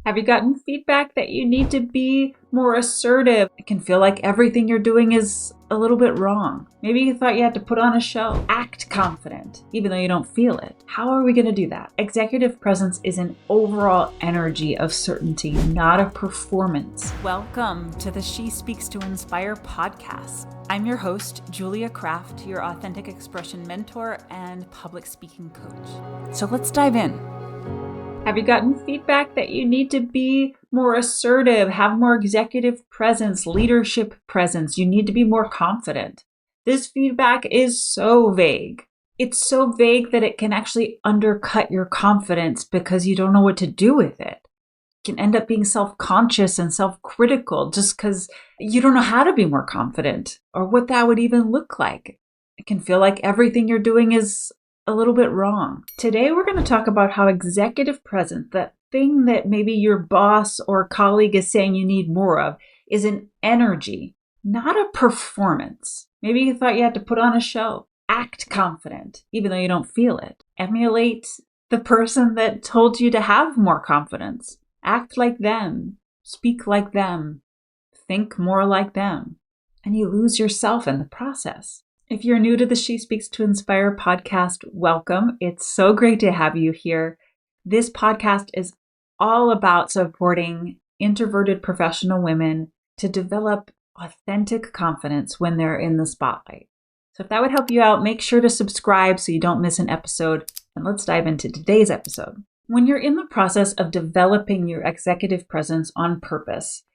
Have you gotten feedback that you need to be more assertive? It can feel like everything you're doing is a little bit wrong. Maybe you thought you had to put on a show. Act confident, even though you don't feel it. How are we going to do that? Executive presence is an overall energy of certainty, not a performance. Welcome to the She Speaks to Inspire podcast. I'm your host, Julia Kraft, your authentic expression mentor and public speaking coach. So let's dive in. Have you gotten feedback that you need to be more assertive, have more executive presence, leadership presence? You need to be more confident. This feedback is so vague. It's so vague that it can actually undercut your confidence because you don't know what to do with it. You can end up being self-conscious and self-critical just because you don't know how to be more confident or what that would even look like. It can feel like everything you're doing is a little bit wrong. Today, we're going to talk about how executive presence, that thing that maybe your boss or colleague is saying you need more of, is an energy, not a performance. Maybe you thought you had to put on a show. Act confident, even though you don't feel it. Emulate the person that told you to have more confidence. Act like them. Speak like them. Think more like them. And you lose yourself in the process. If you're new to the She Speaks to Inspire podcast, welcome. It's so great to have you here. This podcast is all about supporting introverted professional women to develop authentic confidence when they're in the spotlight. So if that would help you out, make sure to subscribe so you don't miss an episode. And let's dive into today's episode. When you're in the process of developing your executive presence on purpose,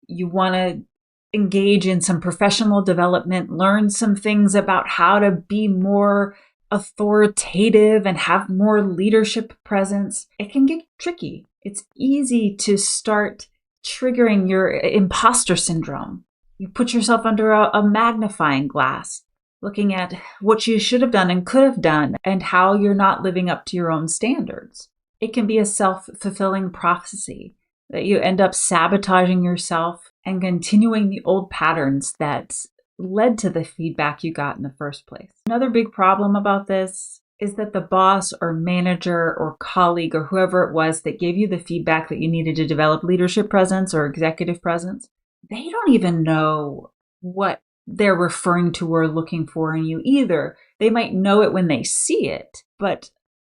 you want to engage in some professional development, learn some things about how to be more authoritative and have more leadership presence. It can get tricky. It's easy to start triggering your imposter syndrome. You put yourself under a magnifying glass, looking at what you should have done and could have done and how you're not living up to your own standards. It can be a self-fulfilling prophecy that you end up sabotaging yourself and continuing the old patterns that led to the feedback you got in the first place. Another big problem about this is that the boss or manager or colleague or whoever it was that gave you the feedback that you needed to develop leadership presence or executive presence, they don't even know what they're referring to or looking for in you either. They might know it when they see it, but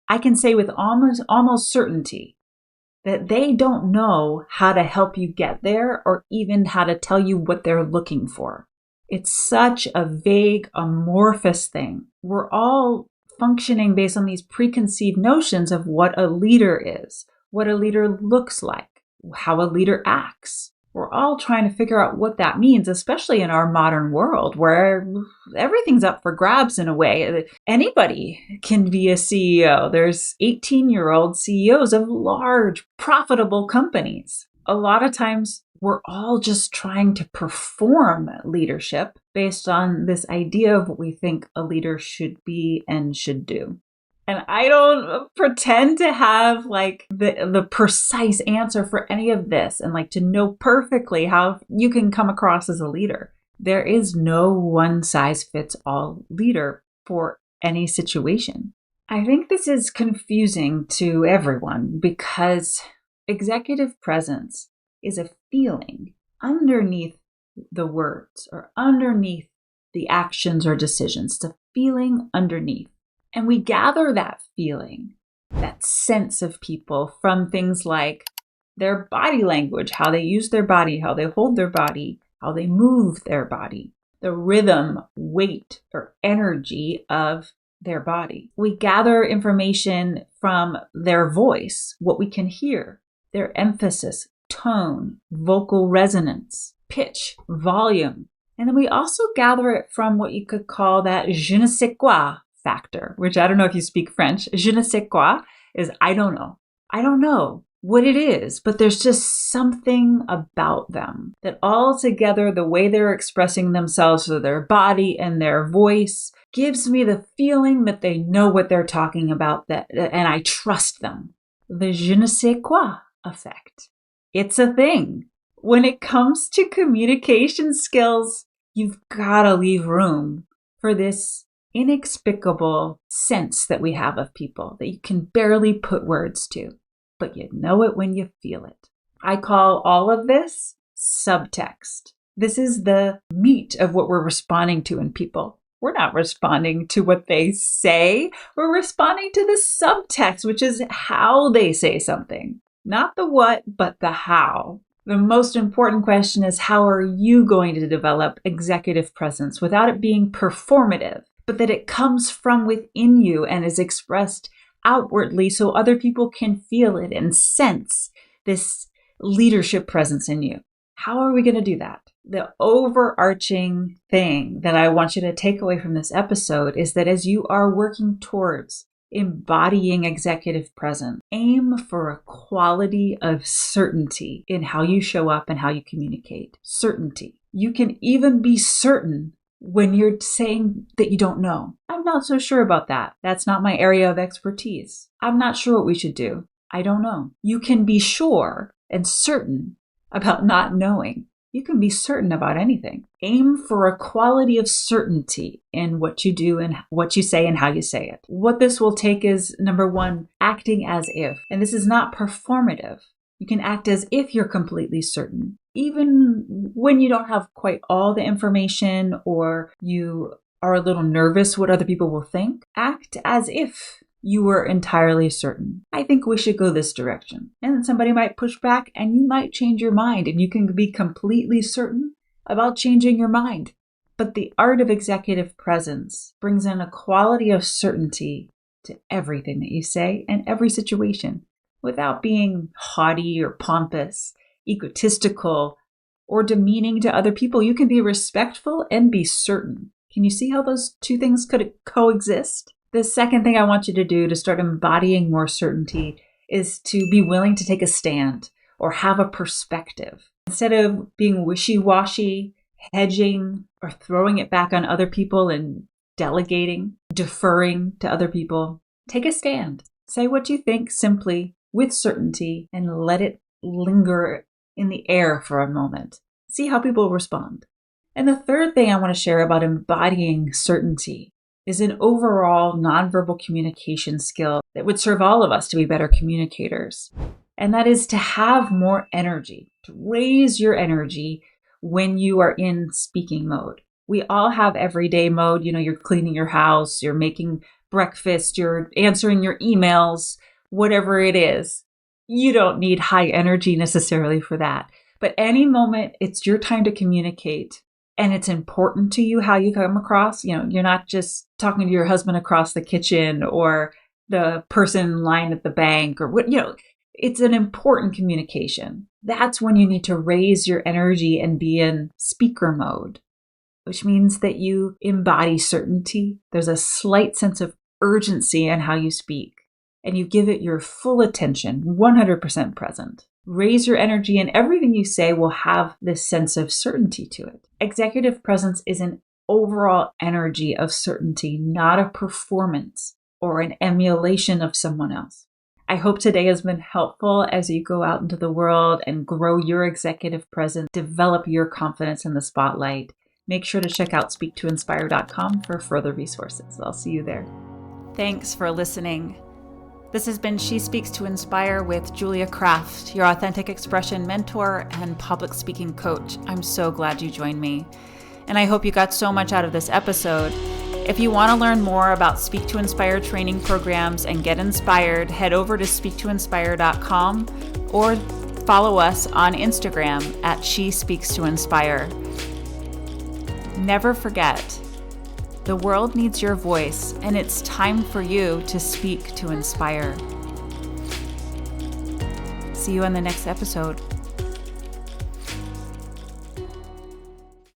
I can say with almost certainty that they don't know how to help you get there or even how to tell you what they're looking for. It's such a vague, amorphous thing. We're all functioning based on these preconceived notions of what a leader is, what a leader looks like, how a leader acts. We're all trying to figure out what that means, especially in our modern world where everything's up for grabs in a way. Anybody can be a CEO. There's 18-year-old CEOs of large, profitable companies. A lot of times we're all just trying to perform leadership based on this idea of what we think a leader should be and should do. And I don't pretend to have like the precise answer for any of this and like to know perfectly how you can come across as a leader. There is no one size fits all leader for any situation. I think this is confusing to everyone because executive presence is a feeling underneath the words or underneath the actions or decisions. It's a feeling underneath. And we gather that feeling, that sense of people from things like their body language, how they use their body, how they hold their body, how they move their body, the rhythm, weight, or energy of their body. We gather information from their voice, what we can hear, their emphasis, tone, vocal resonance, pitch, volume. And then we also gather it from what you could call that je ne sais quoi factor, which I don't know if you speak French. Je ne sais quoi is I don't know. I don't know what it is, but there's just something about them that all together, the way they're expressing themselves through their body and their voice gives me the feeling that they know what they're talking about, and I trust them. The je ne sais quoi effect. It's a thing. When it comes to communication skills, you've got to leave room for this inexplicable sense that we have of people that you can barely put words to, but you know it when you feel it. I call all of this subtext. This is the meat of what we're responding to in people. We're not responding to what they say. We're responding to the subtext, which is how they say something. Not the what, but the how. The most important question is, how are you going to develop executive presence without it being performative, but that it comes from within you and is expressed outwardly so other people can feel it and sense this leadership presence in you? How are we going to do that? The overarching thing that I want you to take away from this episode is that as you are working towards embodying executive presence, aim for a quality of certainty in how you show up and how you communicate. Certainty. You can even be certain when you're saying that you don't know. I'm not so sure about that. That's not my area of expertise. I'm not sure what we should do. I don't know. You can be sure and certain about not knowing. You can be certain about anything. Aim for a quality of certainty in what you do and what you say and how you say it. What this will take is, number one, acting as if. And this is not performative. You can act as if you're completely certain, even when you don't have quite all the information or you are a little nervous what other people will think. Act as if you were entirely certain. I think we should go this direction. And then somebody might push back and you might change your mind, and you can be completely certain about changing your mind. But the art of executive presence brings in a quality of certainty to everything that you say and every situation without being haughty or pompous, egotistical, or demeaning to other people. You can be respectful and be certain. Can you see how those two things could coexist? The second thing I want you to do to start embodying more certainty is to be willing to take a stand or have a perspective. Instead of being wishy-washy, hedging, or throwing it back on other people and delegating, deferring to other people, take a stand. Say what you think simply with certainty and let it linger in the air for a moment. See how people respond. And the third thing I want to share about embodying certainty is an overall nonverbal communication skill that would serve all of us to be better communicators. And that is to have more energy, to raise your energy when you are in speaking mode. We all have everyday mode. You know, you're cleaning your house, you're making breakfast, you're answering your emails, whatever it is. You don't need high energy necessarily for that. But any moment it's your time to communicate, and it's important to you how you come across. You know, you're not just talking to your husband across the kitchen or the person in line at the bank or what, it's an important communication. That's when you need to raise your energy and be in speaker mode, which means that you embody certainty. There's a slight sense of urgency in how you speak, and you give it your full attention, 100% present. Raise your energy, and everything you say will have this sense of certainty to it. Executive presence is an overall energy of certainty, not a performance or an emulation of someone else. I hope today has been helpful as you go out into the world and grow your executive presence, develop your confidence in the spotlight. Make sure to check out speaktoinspire.com for further resources. I'll see you there. Thanks for listening. This has been She Speaks to Inspire with Julia Kraft, your authentic expression mentor and public speaking coach. I'm so glad you joined me. And I hope you got so much out of this episode. If you want to learn more about Speak to Inspire training programs and get inspired, head over to speaktoinspire.com or follow us on Instagram at She Speaks to Inspire. Never forget, the world needs your voice, and it's time for you to speak to inspire. See you on the next episode.